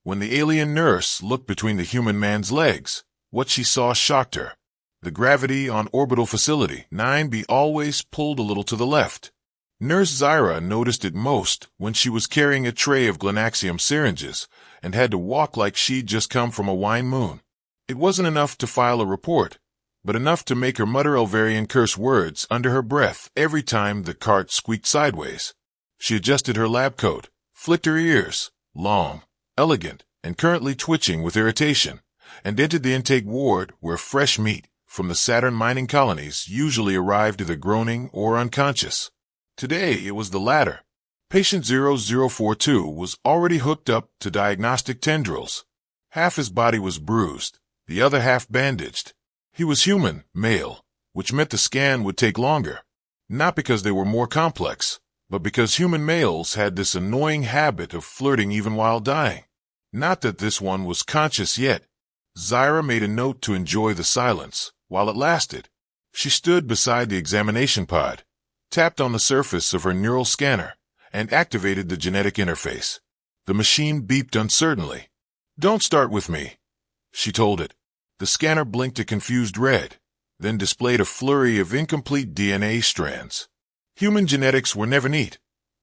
When the alien nurse looked between the human man's legs, what she saw shocked her. The gravity on orbital facility 9B always pulled a little to the left. Nurse Xyra noticed it most when she was carrying a tray of glanaxium syringes and had to walk like she'd just come from a wine moon. It wasn't enough to file a report, but enough to make her mutter Elvarian curse words under her breath every time the cart squeaked sideways. She adjusted her lab coat, flicked her ears, long, elegant, and currently twitching with irritation, and entered the intake ward where fresh meat from the Saturn mining colonies usually arrived either groaning or unconscious. Today it was the latter. Patient 0042 was already hooked up to diagnostic tendrils. Half his body was bruised, the other half bandaged. He was human, male, which meant the scan would take longer. Not because they were more complex, but because human males had this annoying habit of flirting even while dying. Not that this one was conscious yet. Xyra made a note to enjoy the silence while it lasted. She stood beside the examination pod, tapped on the surface of her neural scanner, and activated the genetic interface. The machine beeped uncertainly. "Don't start with me," she told it. The scanner blinked a confused red, then displayed a flurry of incomplete DNA strands. Human genetics were never neat,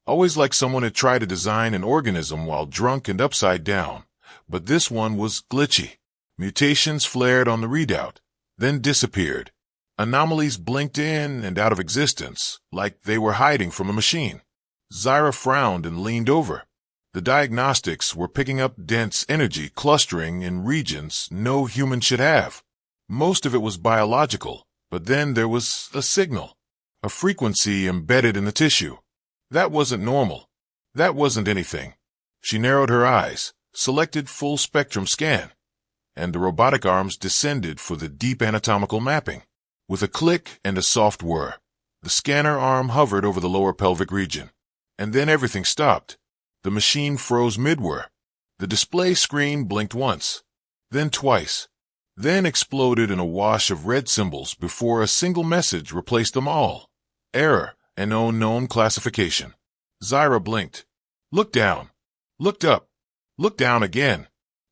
always like someone had tried to design an organism while drunk and upside down. But this one was glitchy. Mutations flared on the readout, then disappeared. Anomalies blinked in and out of existence, like they were hiding from a machine. Xyra frowned and leaned over. The diagnostics were picking up dense energy clustering in regions no human should have. Most of it was biological, but then there was a signal, a frequency embedded in the tissue. That wasn't normal. That wasn't anything. She narrowed her eyes, selected full spectrum scan, and the robotic arms descended for the deep anatomical mapping. With a click and a soft whir, the scanner arm hovered over the lower pelvic region. And then everything stopped. The machine froze mid-whir. The display screen blinked once, then twice, then exploded in a wash of red symbols before a single message replaced them all. Error, an unknown classification. Xyra blinked. Looked down. Looked up. Looked down again.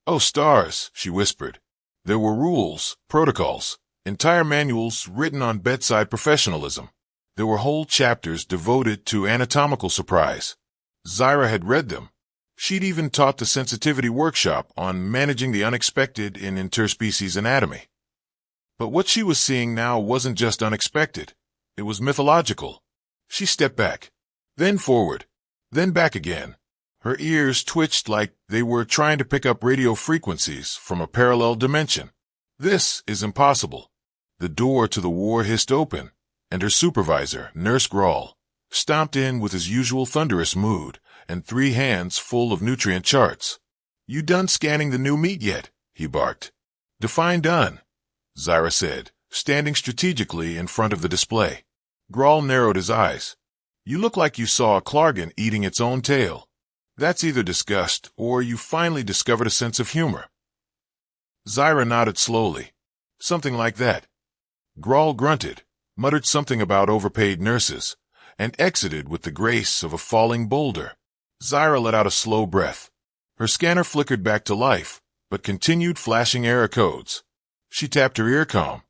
"Oh, stars," she whispered. There were rules, protocols, entire manuals written on bedside professionalism. There were whole chapters devoted to anatomical surprise. Xyra had read them. She'd even taught the sensitivity workshop on managing the unexpected in interspecies anatomy. But what she was seeing now wasn't just unexpected. It was mythological. She stepped back, then forward, then back again. Her ears twitched like they were trying to pick up radio frequencies from a parallel dimension. This is impossible. The door to the war hissed open, and her supervisor, Nurse Grawl, stomped in with his usual thunderous mood and 3 hands full of nutrient charts. "You done scanning the new meat yet?" he barked. "Define done," Xyra said, standing strategically in front of the display. Grawl narrowed his eyes. "You look like you saw a Klargan eating its own tail. That's either disgust or you finally discovered a sense of humor." Xyra nodded slowly. "Something like that." Grawl grunted, muttered something about overpaid nurses, and exited with the grace of a falling boulder. Xyra let out a slow breath. Her scanner flickered back to life, but continued flashing error codes. She tapped her earcom.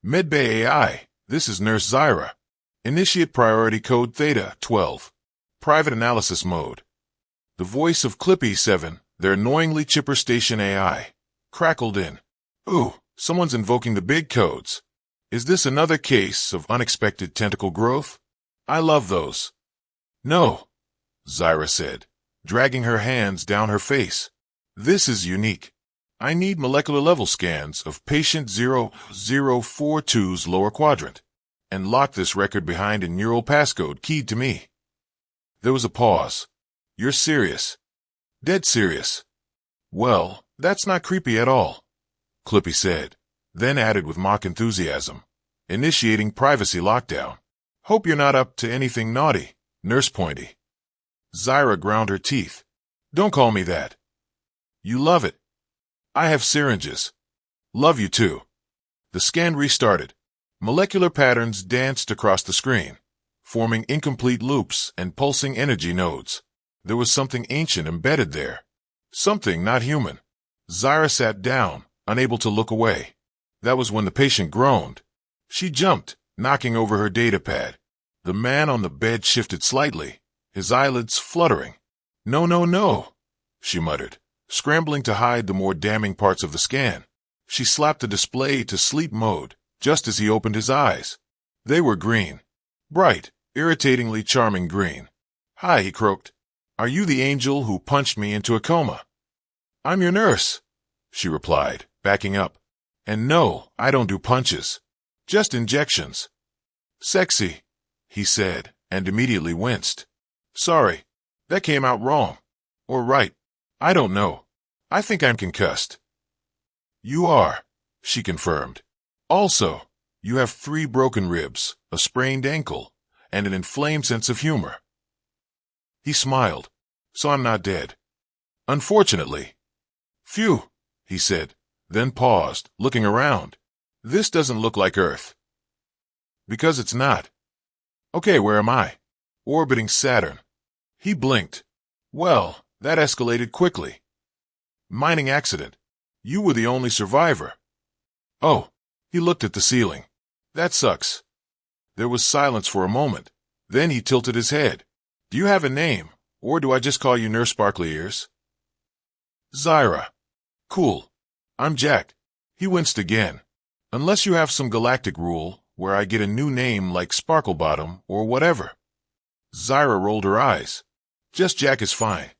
"Medbay AI, this is Nurse Xyra. Initiate priority code Theta 12. Private analysis mode." The voice of Clippy 7, their annoyingly chipper station AI, crackled in. "Ooh, someone's invoking the big codes. Is this another case of unexpected tentacle growth? I love those." "No," Xyra said, dragging her hands down her face. "This is unique. I need molecular level scans of patient 0042's lower quadrant, and lock this record behind a neural passcode keyed to me." There was a pause. "You're serious?" "Dead serious." "Well, that's not creepy at all," Clippy said, then added with mock enthusiasm, "Initiating privacy lockdown. Hope you're not up to anything naughty, Nurse Pointy." Xyra ground her teeth. "Don't call me that." "You love it." "I have syringes." "Love you too." The scan restarted. Molecular patterns danced across the screen, forming incomplete loops and pulsing energy nodes. There was something ancient embedded there. Something not human. Xyra sat down, unable to look away. That was when the patient groaned. She jumped, knocking over her datapad. The man on the bed shifted slightly, his eyelids fluttering. No, no, no, she muttered, scrambling to hide the more damning parts of the scan. She slapped the display to sleep mode, just as he opened his eyes. They were green. Bright, irritatingly charming green. Hi, he croaked. Are you the angel who punched me into a coma? I'm your nurse, she replied, backing up. And no, I don't do punches. Just injections. Sexy, he said, and immediately winced. Sorry, that came out wrong. Or right. I don't know. I think I'm concussed. You are, she confirmed. Also, you have 3 broken ribs, a sprained ankle, and an inflamed sense of humor. He smiled. So I'm not dead. Unfortunately. Phew, he said, then paused, looking around. This doesn't look like Earth. Because it's not. Okay, where am I? Orbiting Saturn. He blinked. Well, that escalated quickly. Mining accident. You were the only survivor. Oh, he looked at the ceiling. That sucks. There was silence for a moment. Then he tilted his head. Do you have a name, or do I just call you Nurse Sparkly Ears? Xyra. Cool. I'm Jack. He winced again. Unless you have some galactic rule where I get a new name like Sparklebottom or whatever. Xyra rolled her eyes. Just Jack is fine.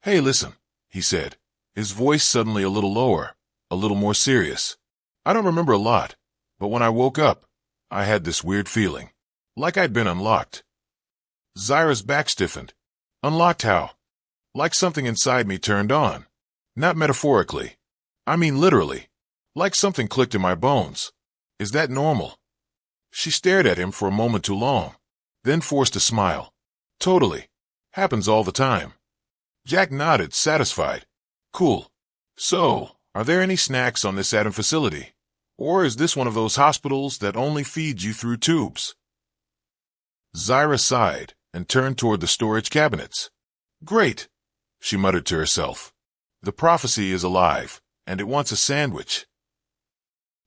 Hey, listen, he said, his voice suddenly a little lower, a little more serious. I don't remember a lot, but when I woke up, I had this weird feeling, like I'd been unlocked. Xyra's back stiffened. Unlocked how? Like something inside me turned on. Not metaphorically. I mean literally. Like something clicked in my bones. Is that normal? She stared at him for a moment too long, then forced a smile. Totally. Happens all the time. Jack nodded, satisfied. Cool. So, are there any snacks on this Adam facility? Or is this one of those hospitals that only feeds you through tubes? Xyra sighed and turned toward the storage cabinets. Great, she muttered to herself. The prophecy is alive, and it wants a sandwich.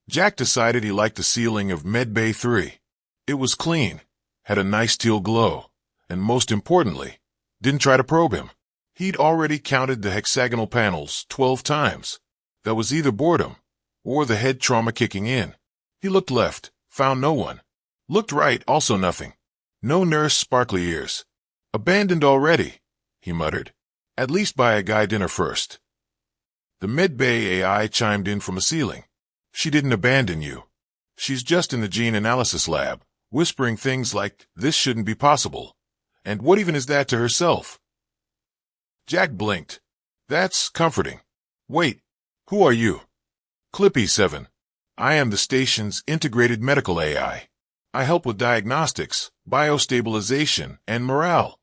Jack decided he liked the ceiling of Medbay 3. It was clean, had a nice teal glow, and most importantly, didn't try to probe him. He'd already counted the hexagonal panels 12 times. That was either boredom or the head trauma kicking in. He looked left, found no one. Looked right, also nothing. No Nurse Sparkly Ears. Abandoned already, he muttered. At least buy a guy dinner first. The Medbay AI chimed in from a ceiling. She didn't abandon you. She's just in the gene analysis lab, whispering things like, this shouldn't be possible. And what even is that to herself? Jack blinked. That's comforting. Wait, who are you? Clippy 7. I am the station's integrated medical AI. I help with diagnostics, biostabilization, and morale.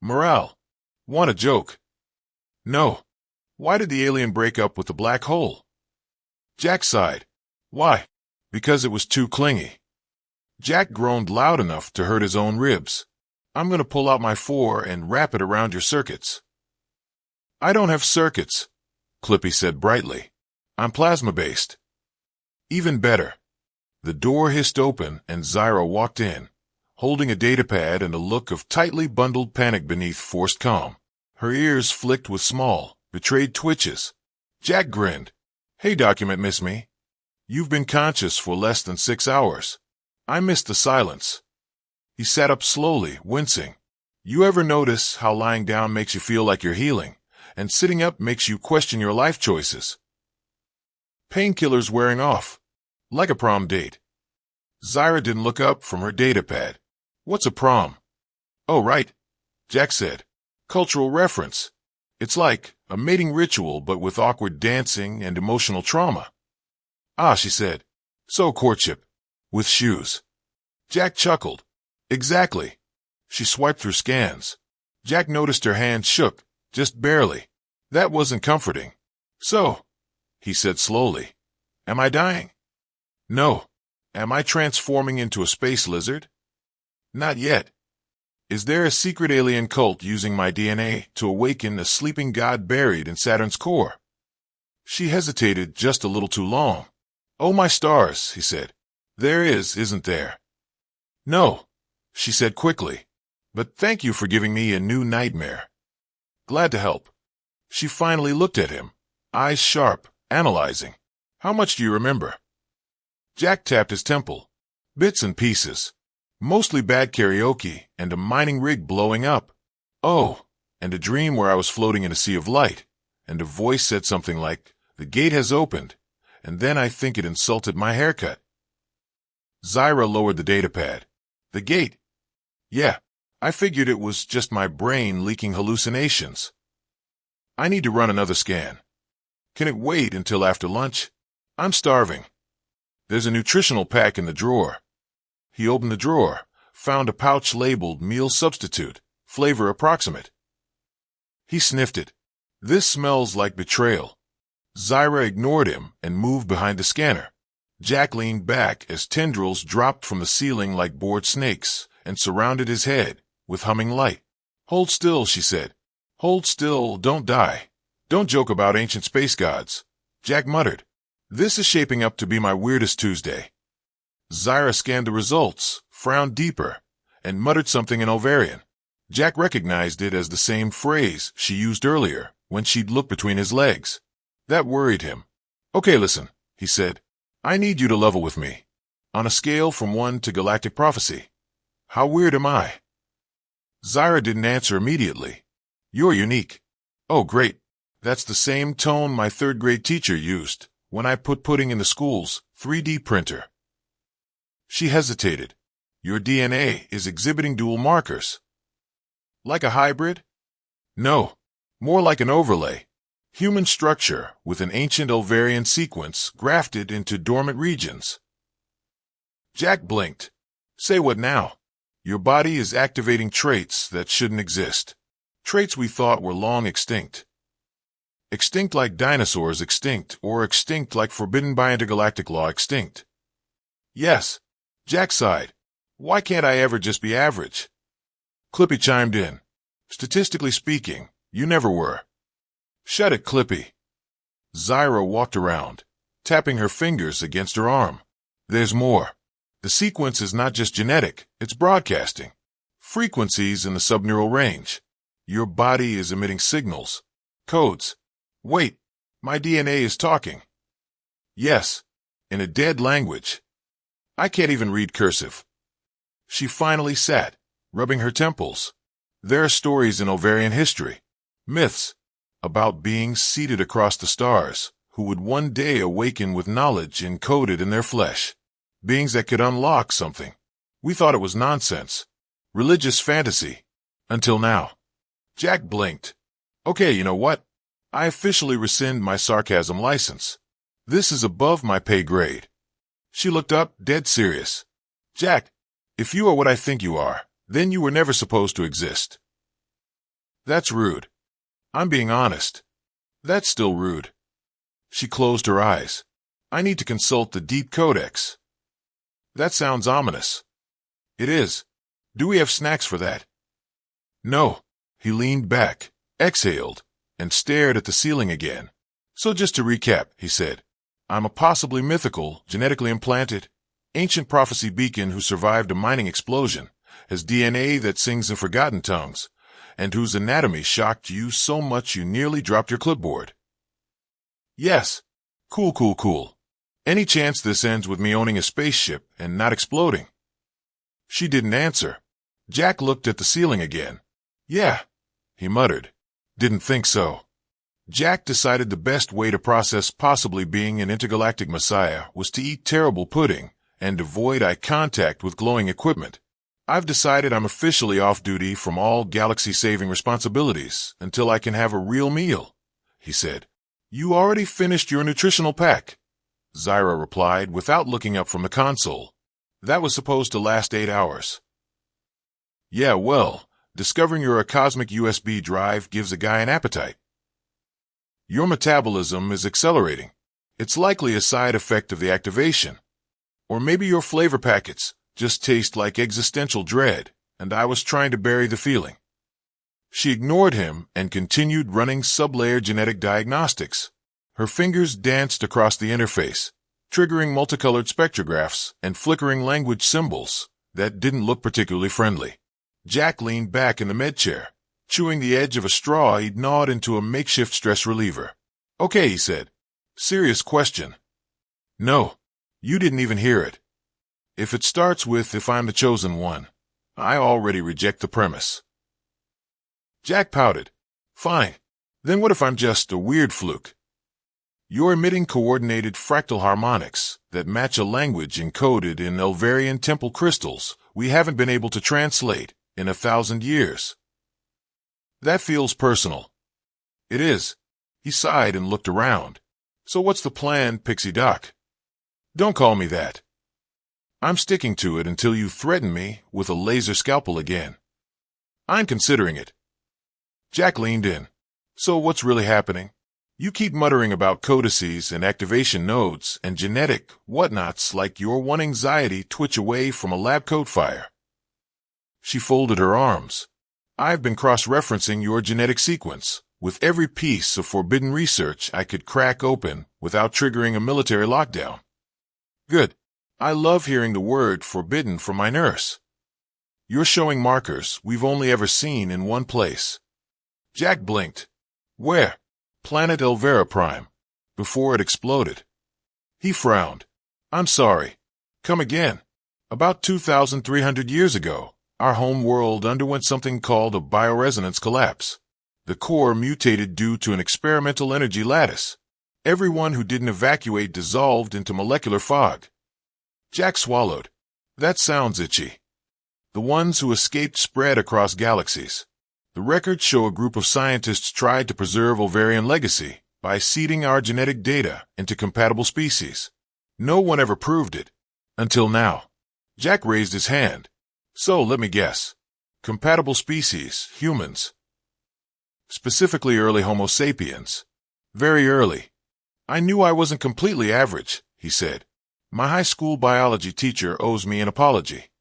Morale? Want a joke? No. Why did the alien break up with the black hole? Jack sighed. Why? Because it was too clingy. Jack groaned loud enough to hurt his own ribs. I'm going to pull out my 4 and wrap it around your circuits. I don't have circuits, Clippy said brightly. I'm plasma-based. Even better. The door hissed open and Xyra walked in, holding a datapad and a look of tightly bundled panic beneath forced calm. Her ears flicked with small, betrayed twitches. Jack grinned. Hey, document miss me? You've been conscious for less than 6 hours. I missed the silence. He sat up slowly, wincing. You ever notice how lying down makes you feel like you're healing, and sitting up makes you question your life choices? Painkillers wearing off. Like a prom date. Xyra didn't look up from her datapad. What's a prom? Oh, right, Jack said. Cultural reference. It's like a mating ritual but with awkward dancing and emotional trauma. Ah, she said. So courtship. With shoes. Jack chuckled. Exactly. She swiped through scans. Jack noticed her hand shook, just barely. That wasn't comforting. So, he said slowly, am I dying? No. Am I transforming into a space lizard? Not yet. Is there a secret alien cult using my DNA to awaken a sleeping god buried in Saturn's core? She hesitated just a little too long. Oh, my stars, he said. There is, isn't there? No, she said quickly. But thank you for giving me a new nightmare. Glad to help. She finally looked at him, eyes sharp, analyzing. How much do you remember? Jack tapped his temple. Bits and pieces. Mostly bad karaoke and a mining rig blowing up. Oh, and a dream where I was floating in a sea of light, and a voice said something like, "The gate has opened," and then I think it insulted my haircut. Xyra lowered the datapad. The gate? Yeah, I figured it was just my brain leaking hallucinations. I need to run another scan. Can it wait until after lunch? I'm starving. There's a nutritional pack in the drawer. He opened the drawer, found a pouch labeled meal substitute, flavor approximate. He sniffed it. This smells like betrayal. Xyra ignored him and moved behind the scanner. Jack leaned back as tendrils dropped from the ceiling like bored snakes and surrounded his head with humming light. Hold still, she said. Hold still, don't die. Don't joke about ancient space gods. Jack muttered. This is shaping up to be my weirdest Tuesday. Xyra scanned the results, frowned deeper, and muttered something in Ovarian. Jack recognized it as the same phrase she used earlier when she'd looked between his legs. That worried him. Okay, listen, he said. I need you to level with me. On a scale from 1 to galactic prophecy. How weird am I? Xyra didn't answer immediately. You're unique. Oh, great. That's the same tone my third-grade teacher used when I put pudding in the school's 3D printer. She hesitated. Your DNA is exhibiting dual markers. Like a hybrid? No, more like an overlay. Human structure with an ancient Ovarian sequence grafted into dormant regions. Jack blinked. Say what now? Your body is activating traits that shouldn't exist. Traits we thought were long extinct. Extinct like dinosaurs extinct, or extinct like forbidden by intergalactic law extinct. Yes. Jack sighed. Why can't I ever just be average? Clippy chimed in. Statistically speaking, you never were. Shut it, Clippy. Xyra walked around, tapping her fingers against her arm. There's more. The sequence is not just genetic, it's broadcasting. Frequencies in the subneural range. Your body is emitting signals. Codes. Wait, my DNA is talking. Yes, in a dead language. I can't even read cursive. She finally sat, rubbing her temples. There are stories in Ovarian history, myths, about beings seated across the stars who would one day awaken with knowledge encoded in their flesh. Beings that could unlock something. We thought it was nonsense. Religious fantasy. Until now. Jack blinked. Okay, you know what? I officially rescind my sarcasm license. This is above my pay grade. She looked up, dead serious. Jack, if you are what I think you are, then you were never supposed to exist. That's rude. I'm being honest. That's still rude. She closed her eyes. I need to consult the Deep Codex. That sounds ominous. It is. Do we have snacks for that? No. He leaned back, exhaled, and stared at the ceiling again. So just to recap, he said, I'm a possibly mythical, genetically implanted, ancient prophecy beacon who survived a mining explosion, has DNA that sings in forgotten tongues, and whose anatomy shocked you so much you nearly dropped your clipboard. Yes. Cool, cool, cool. Any chance this ends with me owning a spaceship and not exploding? She didn't answer. Jack looked at the ceiling again. Yeah, he muttered. Didn't think so. Jack decided the best way to process possibly being an intergalactic messiah was to eat terrible pudding and avoid eye contact with glowing equipment. I've decided I'm officially off duty from all galaxy-saving responsibilities until I can have a real meal, he said. You already finished your nutritional pack, Xyra replied without looking up from the console. That was supposed to last 8 hours. Yeah, well, discovering you're a cosmic USB drive gives a guy an appetite. Your metabolism is accelerating. It's likely a side effect of the activation. Or maybe your flavor packets just taste like existential dread and I was trying to bury the feeling. She ignored him and continued running sublayer genetic diagnostics. Her fingers danced across the interface, triggering multicolored spectrographs and flickering language symbols that didn't look particularly friendly. Jack leaned back in the med chair, chewing the edge of a straw he'd gnawed into a makeshift stress reliever. "Okay," he said. "Serious question." "No, you didn't even hear it. If it starts with 'if I'm the chosen one,' I already reject the premise." Jack pouted. "Fine. Then what if I'm just a weird fluke? You're emitting coordinated fractal harmonics that match a language encoded in Elverian temple crystals we haven't been able to translate in 1,000 years. That feels personal." "It is." He sighed and looked around. "So what's the plan, Pixie Doc?" "Don't call me that. I'm sticking to it until you threaten me with a laser scalpel again." "I'm considering it." Jack leaned in. "So what's really happening? You keep muttering about codices and activation nodes and genetic whatnots like your one anxiety twitch away from a lab coat fire." She folded her arms. "I've been cross-referencing your genetic sequence with every piece of forbidden research I could crack open without triggering a military lockdown." "Good. I love hearing the word forbidden from my nurse. You're showing markers we've only ever seen in one place." Jack blinked. "Where?" "Planet Elvera Prime, before it exploded." He frowned. "I'm sorry. Come again." "About 2,300 years ago, our home world underwent something called a bioresonance collapse. The core mutated due to an experimental energy lattice. Everyone who didn't evacuate dissolved into molecular fog." Jack swallowed. "That sounds itchy." "The ones who escaped spread across galaxies. The records show a group of scientists tried to preserve ovarian legacy by seeding our genetic data into compatible species. No one ever proved it. Until now." Jack raised his hand. "So let me guess. Compatible species, humans. Specifically early Homo sapiens. Very early." "I knew I wasn't completely average," he said. "My high school biology teacher owes me an apology."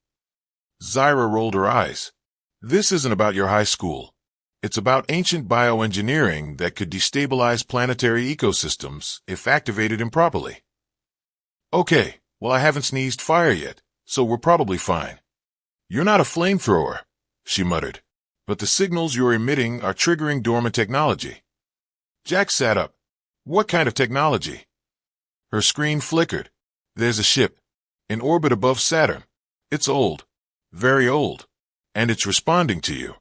Xyra rolled her eyes. "This isn't about your high school. It's about ancient bioengineering that could destabilize planetary ecosystems if activated improperly." "Okay, well, I haven't sneezed fire yet, so we're probably fine." "You're not a flamethrower," she muttered, "but the signals you're emitting are triggering dormant technology." Jack sat up. "What kind of technology?" Her screen flickered. "There's a ship in orbit above Saturn. It's old, very old, and it's responding to you."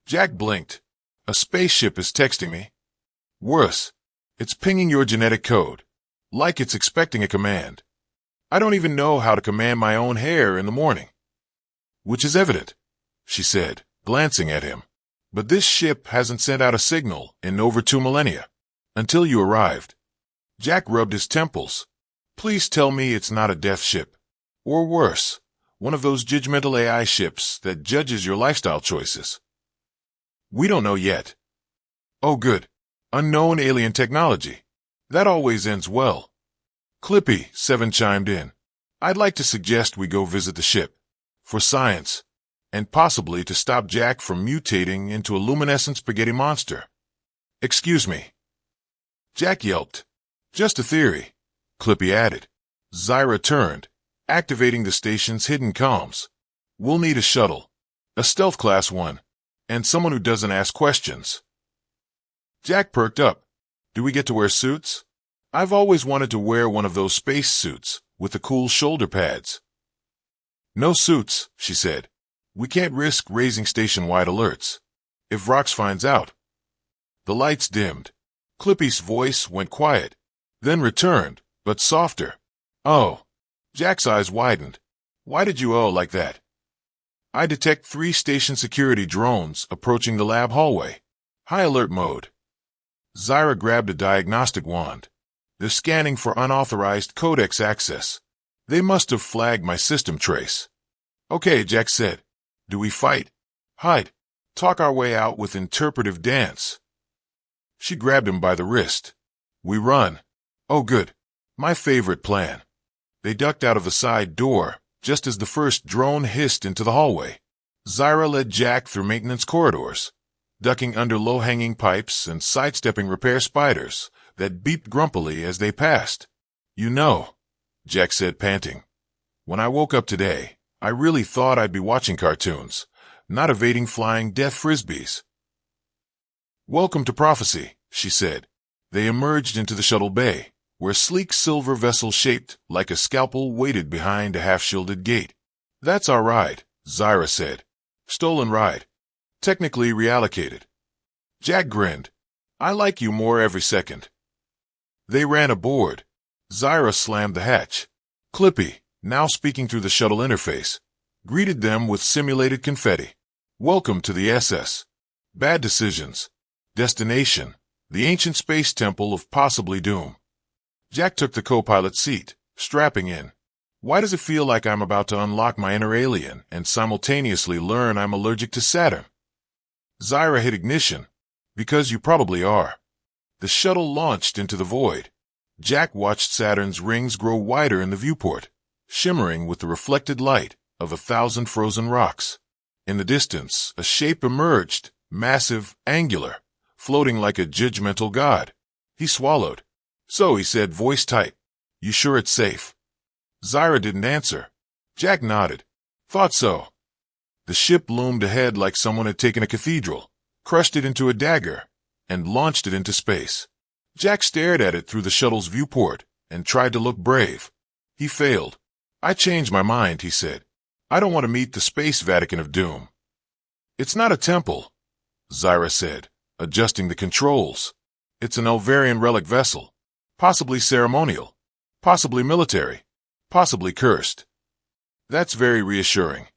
Jack blinked. "A spaceship is texting me?" "Worse. It's pinging your genetic code, like it's expecting a command. I don't even know how to command my own hair in the morning." "Which is evident," she said, glancing at him. "But this ship hasn't sent out a signal in over 2 millennia. Until you arrived." Jack rubbed his temples. "Please tell me it's not a death ship. Or worse, one of those judgmental AI ships that judges your lifestyle choices." "We don't know yet." "Oh, good. Unknown alien technology. That always ends well." "Clippy," Seven chimed in. "I'd like to suggest we go visit the ship. For science. And possibly to stop Jack from mutating into a luminescent spaghetti monster." "Excuse me." Jack yelped. "Just a theory," Clippy added. Xyra turned, activating the station's hidden comms. "We'll need a shuttle. A stealth class one. And someone who doesn't ask questions." Jack perked up. "Do we get to wear suits? I've always wanted to wear one of those space suits with the cool shoulder pads." "No suits," she said. "We can't risk raising station-wide alerts. If Rox finds out." The lights dimmed. Clippy's voice went quiet, then returned, but softer. "Oh." Jack's eyes widened. "Why did you like that?" "I detect 3 station security drones approaching the lab hallway. High alert mode." Xyra grabbed a diagnostic wand. "They're scanning for unauthorized codex access. They must have flagged my system trace." "Okay," Jack said. "Do we fight? Hide? Talk our way out with interpretive dance?" She grabbed him by the wrist. "We run." "Oh, good. My favorite plan." They ducked out of the side door, just as the first drone hissed into the hallway. Xyra led Jack through maintenance corridors, ducking under low-hanging pipes and sidestepping repair spiders that beeped grumpily as they passed. "You know," Jack said, panting, "when I woke up today, I really thought I'd be watching cartoons, not evading flying death frisbees." "Welcome to prophecy," she said. They emerged into the shuttle bay, where a sleek silver vessel shaped like a scalpel waited behind a half-shielded gate. "That's our ride," Xyra said. "Stolen ride. Technically reallocated." Jack grinned. "I like you more every second." They ran aboard. Xyra slammed the hatch. Clippy, now speaking through the shuttle interface, greeted them with simulated confetti. "Welcome to the SS. Bad decisions. Destination, the ancient space temple of possibly doom." Jack took the co-pilot seat, strapping in. "Why does it feel like I'm about to unlock my inner alien and simultaneously learn I'm allergic to Saturn?" Xyra hit ignition. "Because you probably are." The shuttle launched into the void. Jack watched Saturn's rings grow wider in the viewport, shimmering with the reflected light of 1,000 frozen rocks. In the distance, a shape emerged, massive, angular, floating like a judgmental god. He swallowed. "So," he said, voice tight, "you sure it's safe?" Xyra didn't answer. Jack nodded. "Thought so." The ship loomed ahead like someone had taken a cathedral, crushed it into a dagger, and launched it into space. Jack stared at it through the shuttle's viewport and tried to look brave. He failed. "I changed my mind," he said. "I don't want to meet the Space Vatican of Doom." "It's not a temple," Xyra said, adjusting the controls. "It's an Elvarian relic vessel. Possibly ceremonial. Possibly military. Possibly cursed." "That's very reassuring."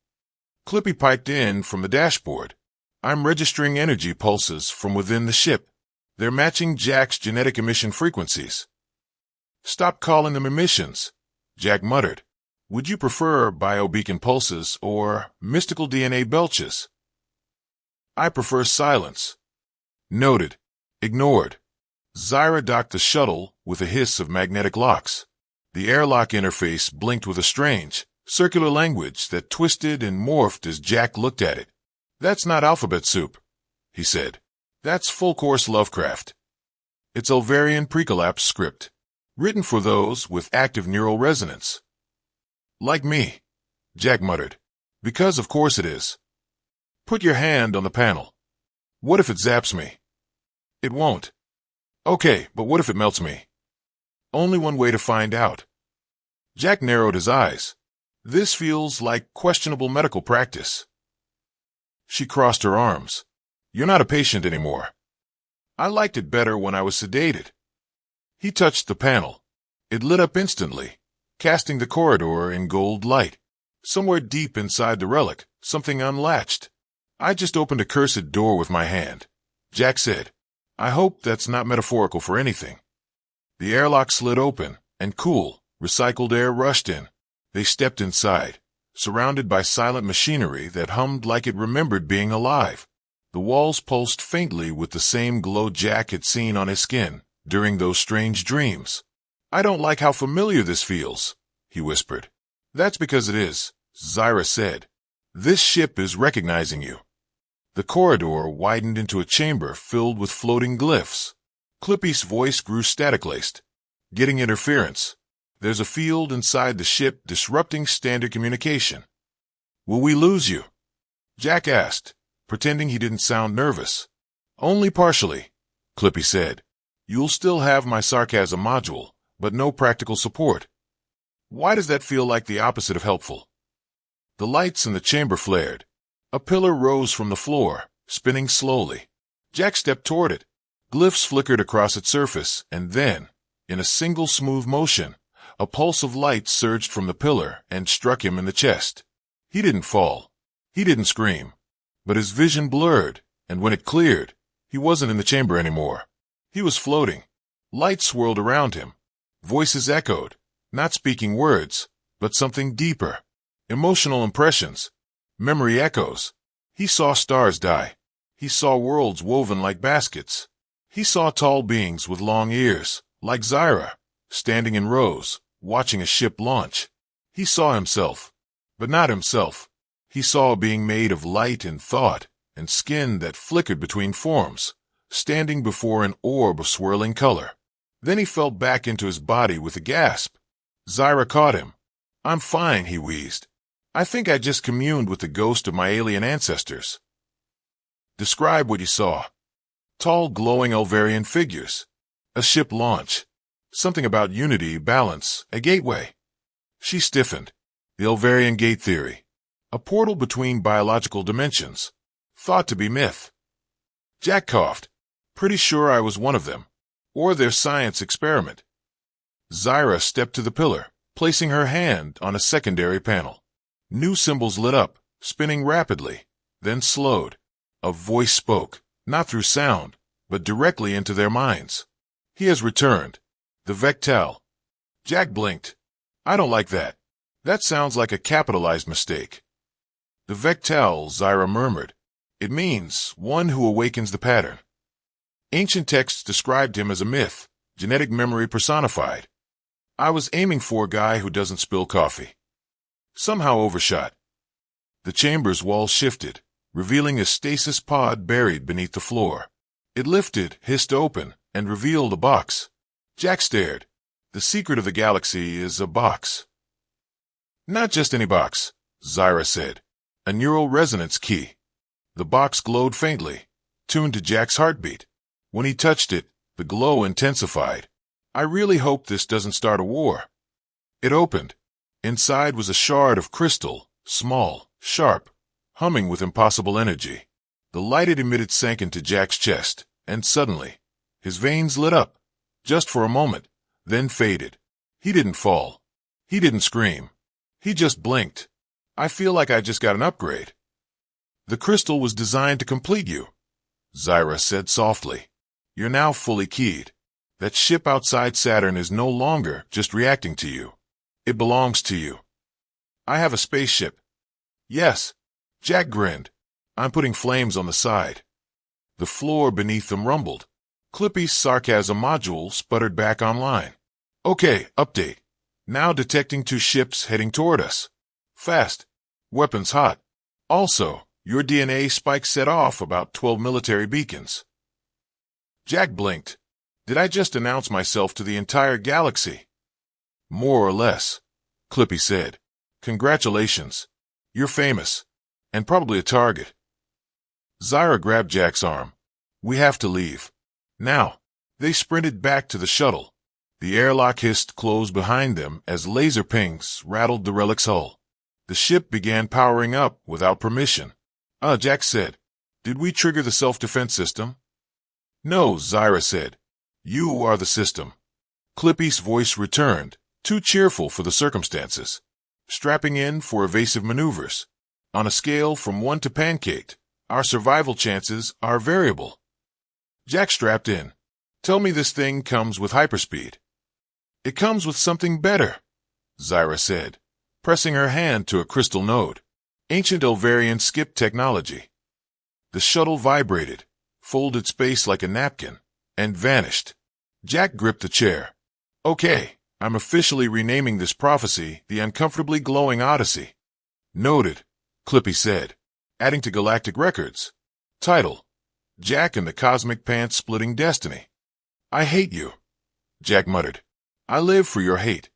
Clippy piped in from the dashboard. "I'm registering energy pulses from within the ship. They're matching Jack's genetic emission frequencies." "Stop calling them emissions," Jack muttered. "Would you prefer biobeacon pulses or mystical DNA belches?" "I prefer silence." "Noted." Ignored. Xyra docked the shuttle with a hiss of magnetic locks. The airlock interface blinked with a strange, circular language that twisted and morphed as Jack looked at it. "That's not alphabet soup," he said. "That's full-course Lovecraft. It's Elvarian pre-collapse script, written for those with active neural resonance." "Like me," Jack muttered. "Because of course it is." "Put your hand on the panel." "What if it zaps me?" "It won't." "Okay, but what if it melts me?" "Only one way to find out." Jack narrowed his eyes. "This feels like questionable medical practice." She crossed her arms. "You're not a patient anymore." "I liked it better when I was sedated." He touched the panel. It lit up instantly, casting the corridor in gold light. Somewhere deep inside the relic, something unlatched. "I just opened a cursed door with my hand," Jack said. "I hope that's not metaphorical for anything." The airlock slid open, and cool, recycled air rushed in. They stepped inside, surrounded by silent machinery that hummed like it remembered being alive. The walls pulsed faintly with the same glow Jack had seen on his skin during those strange dreams. "I don't like how familiar this feels," he whispered. "That's because it is," Xyra said. "This ship is recognizing you." The corridor widened into a chamber filled with floating glyphs. Clippy's voice grew static-laced. "Getting interference. There's a field inside the ship disrupting standard communication." "Will we lose you?" Jack asked, pretending he didn't sound nervous. "Only partially," Clippy said. "You'll still have my sarcasm module, but no practical support." "Why does that feel like the opposite of helpful?" The lights in the chamber flared. A pillar rose from the floor, spinning slowly. Jack stepped toward it. Glyphs flickered across its surface, and then, in a single smooth motion, a pulse of light surged from the pillar and struck him in the chest. He didn't fall. He didn't scream. But his vision blurred, and when it cleared, he wasn't in the chamber anymore. He was floating. Light swirled around him. Voices echoed, not speaking words, but something deeper. Emotional impressions. Memory echoes. He saw stars die. He saw worlds woven like baskets. He saw tall beings with long ears, like Xyra, standing in rows, watching a ship launch. He saw himself, but not himself. He saw a being made of light and thought, and skin that flickered between forms, standing before an orb of swirling color. Then he fell back into his body with a gasp. Xyra caught him. "I'm fine," he wheezed. "I think I just communed with the ghost of my alien ancestors." "Describe what you saw." "Tall, glowing Elvarian figures. A ship launch. Something about unity, balance, a gateway." She stiffened. "The Elvarian gate theory. A portal between biological dimensions. Thought to be myth." Jack coughed. "Pretty sure I was one of them. Or their science experiment." Xyra stepped to the pillar, placing her hand on a secondary panel. New symbols lit up, spinning rapidly, then slowed. A voice spoke, not through sound, but directly into their minds. "He has returned. The Vectel." Jack blinked. "I don't like that. That sounds like a capitalized mistake." "The Vectel," Xyra murmured. "It means one who awakens the pattern." Ancient texts described him as a myth, genetic memory personified. I was aiming for a guy who doesn't spill coffee. Somehow overshot. The chamber's wall shifted, revealing a stasis pod buried beneath the floor. It lifted, hissed open, and revealed a box. Jack stared. "The secret of the galaxy is a box." "Not just any box," Xyra said. "A neural resonance key." The box glowed faintly, tuned to Jack's heartbeat. When he touched it, the glow intensified. "I really hope this doesn't start a war." It opened. Inside was a shard of crystal, small, sharp, humming with impossible energy. The light it emitted sank into Jack's chest, and suddenly, his veins lit up. Just for a moment, then faded. He didn't fall. He didn't scream. He just blinked. "I feel like I just got an upgrade." "The crystal was designed to complete you," Xyra said softly. "You're now fully keyed. That ship outside Saturn is no longer just reacting to you. It belongs to you." "I have a spaceship." "Yes." Jack grinned. "I'm putting flames on the side." The floor beneath them rumbled. Clippy's sarcasm module sputtered back online. "Okay, update. Now detecting 2 ships heading toward us. Fast. Weapons hot. Also, your DNA spike set off about 12 military beacons." Jack blinked. "Did I just announce myself to the entire galaxy?" "More or less," Clippy said. "Congratulations. You're famous. And probably a target." Xyra grabbed Jack's arm. "We have to leave. Now." They sprinted back to the shuttle. The airlock hissed closed behind them as laser pings rattled the relic's hull. The ship began powering up without permission. Jack said. "Did we trigger the self-defense system?" "No," Xyra said. "You are the system." Clippy's voice returned, too cheerful for the circumstances. "Strapping in for evasive maneuvers. On a scale from 1 to pancaked, our survival chances are variable." Jack strapped in. "Tell me this thing comes with hyperspeed." "It comes with something better," Xyra said, pressing her hand to a crystal node. "Ancient Elvarian skip technology." The shuttle vibrated, folded space like a napkin, and vanished. Jack gripped the chair. "Okay, I'm officially renaming this prophecy the Uncomfortably Glowing Odyssey." "Noted," Clippy said, adding to galactic records. Title: Jack and the Cosmic Pants-Splitting Destiny. "I hate you," Jack muttered. "I live for your hate."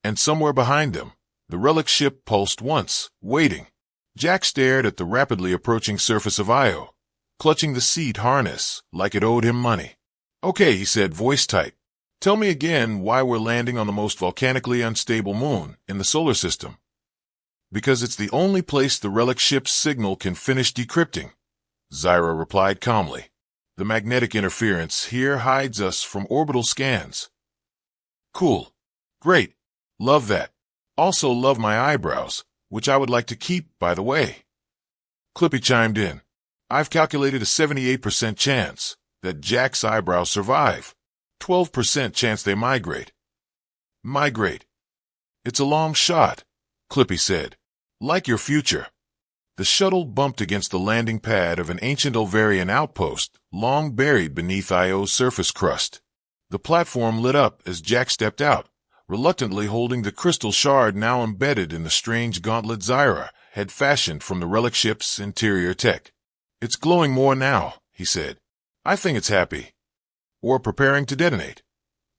And somewhere behind them, the relic ship pulsed once, waiting. Jack stared at the rapidly approaching surface of Io, clutching the seat harness like it owed him money. "Okay," he said, voice tight. "Tell me again why we're landing on the most volcanically unstable moon in the solar system." "Because it's the only place the relic ship's signal can finish decrypting," Xyra replied calmly. "The magnetic interference here hides us from orbital scans." "Cool. Great. Love that. Also love my eyebrows, which I would like to keep, by the way." Clippy chimed in. "I've calculated a 78% chance that Jack's eyebrows survive. 12% chance they migrate." "Migrate? It's a long shot," Clippy said. "Like your future." The shuttle bumped against the landing pad of an ancient Elvarian outpost, long buried beneath Io's surface crust. The platform lit up as Jack stepped out, reluctantly holding the crystal shard now embedded in the strange gauntlet Xyra had fashioned from the relic ship's interior tech. "It's glowing more now," he said. "I think it's happy. Or preparing to detonate."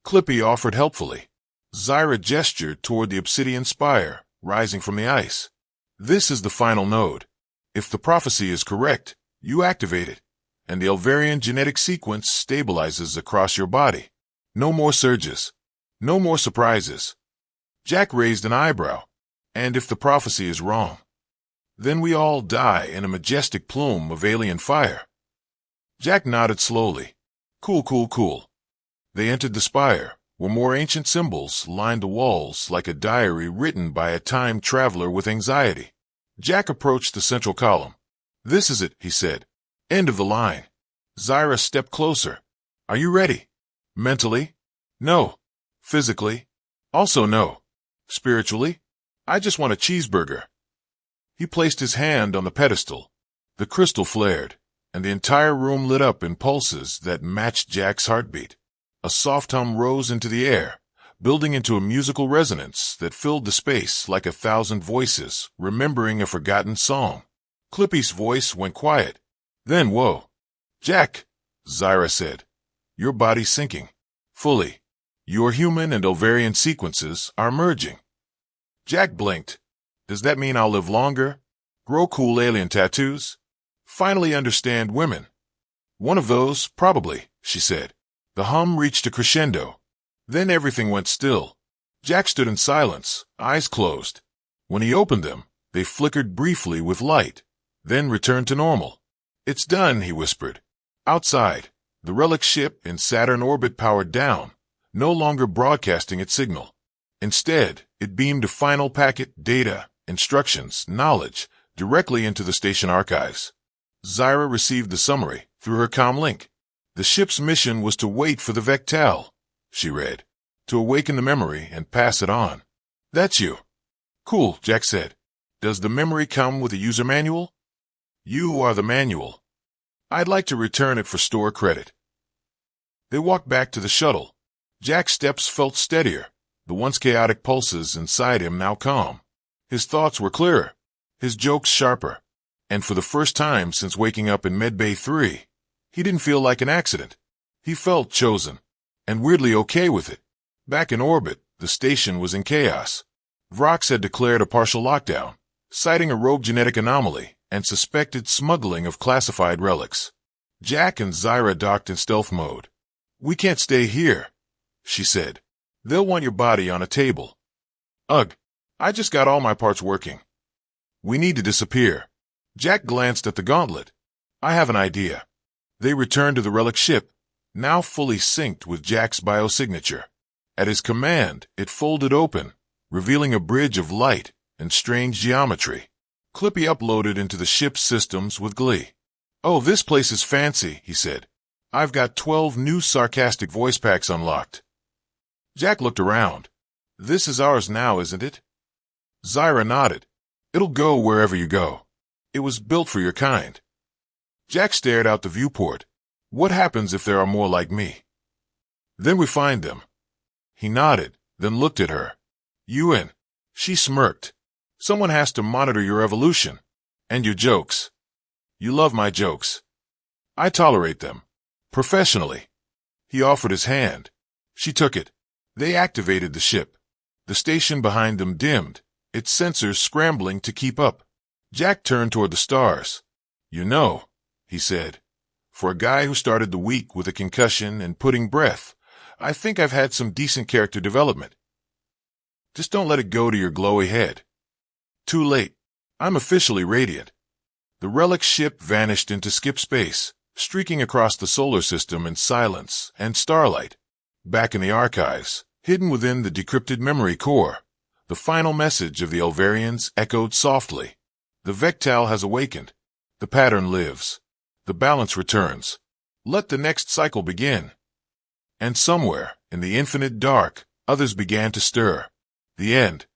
Clippy offered helpfully. Xyra gestured toward the obsidian spire, rising from the ice. "This is the final node. If the prophecy is correct, you activate it, and the Elvarian genetic sequence stabilizes across your body. No more surges. No more surprises." Jack raised an eyebrow. "And if the prophecy is wrong? Then we all die in a majestic plume of alien fire." Jack nodded slowly. "Cool, cool, cool." They entered the spire, where more ancient symbols lined the walls like a diary written by a time traveler with anxiety. Jack approached the central column. "This is it," he said. "End of the line." Xyra stepped closer. "Are you ready?" "Mentally? No. Physically? Also no. Spiritually? I just want a cheeseburger." He placed his hand on the pedestal. The crystal flared, and the entire room lit up in pulses that matched Jack's heartbeat. A soft hum rose into the air, building into a musical resonance that filled the space like 1,000 voices remembering a forgotten song. Clippy's voice went quiet. Then, "Whoa. Jack," Xyra said, "your body's sinking. Fully. Your human and Elvarian sequences are merging." Jack blinked. "Does that mean I'll live longer? Grow cool alien tattoos? Finally understand women?" "One of those, probably," she said. The hum reached a crescendo. Then everything went still. Jack stood in silence, eyes closed. When he opened them, they flickered briefly with light, then returned to normal. "It's done," he whispered. Outside, the relic ship in Saturn orbit powered down, no longer broadcasting its signal. Instead, it beamed a final packet, data, instructions, knowledge, directly into the station archives. Xyra received the summary through her comm link. "The ship's mission was to wait for the Vectal," she read, "to awaken the memory and pass it on." "That's you." "Cool," Jack said. "Does the memory come with a user manual?" "You are the manual. I'd like to return it for store credit." They walked back to the shuttle. Jack's steps felt steadier, the once chaotic pulses inside him now calm. His thoughts were clearer, his jokes sharper, and for the first time since waking up in Medbay 3, he didn't feel like an accident. He felt chosen, and weirdly okay with it. Back in orbit, the station was in chaos. Vrox had declared a partial lockdown, citing a rogue genetic anomaly and suspected smuggling of classified relics. Jack and Xyra docked in stealth mode. "We can't stay here," she said. "They'll want your body on a table." "Ugh, I just got all my parts working." "We need to disappear." Jack glanced at the gauntlet. "I have an idea." They returned to the relic ship, now fully synced with Jack's biosignature. At his command, it folded open, revealing a bridge of light and strange geometry. Clippy uploaded into the ship's systems with glee. "Oh, this place is fancy," he said. "I've got 12 new sarcastic voice packs unlocked." Jack looked around. "This is ours now, isn't it?" Xyra nodded. "It'll go wherever you go. It was built for your kind." Jack stared out the viewport. "What happens if there are more like me?" "Then we find them." He nodded, then looked at her. "You in?" She smirked. "Someone has to monitor your evolution. And your jokes. You love my jokes." "I tolerate them. Professionally." He offered his hand. She took it. They activated the ship. The station behind them dimmed, its sensors scrambling to keep up. Jack turned toward the stars. "You know," he said, "for a guy who started the week with a concussion and pudding breath, I think I've had some decent character development. Just don't let it go to your glowy head." Too late. I'm officially radiant. The relic ship vanished into skip space, streaking across the solar system in silence and starlight. Back in the archives, hidden within the decrypted memory core, the final message of the Elvarians echoed softly. "The Vectal has awakened. The pattern lives. The balance returns. Let the next cycle begin." And somewhere, in the infinite dark, others began to stir. The end.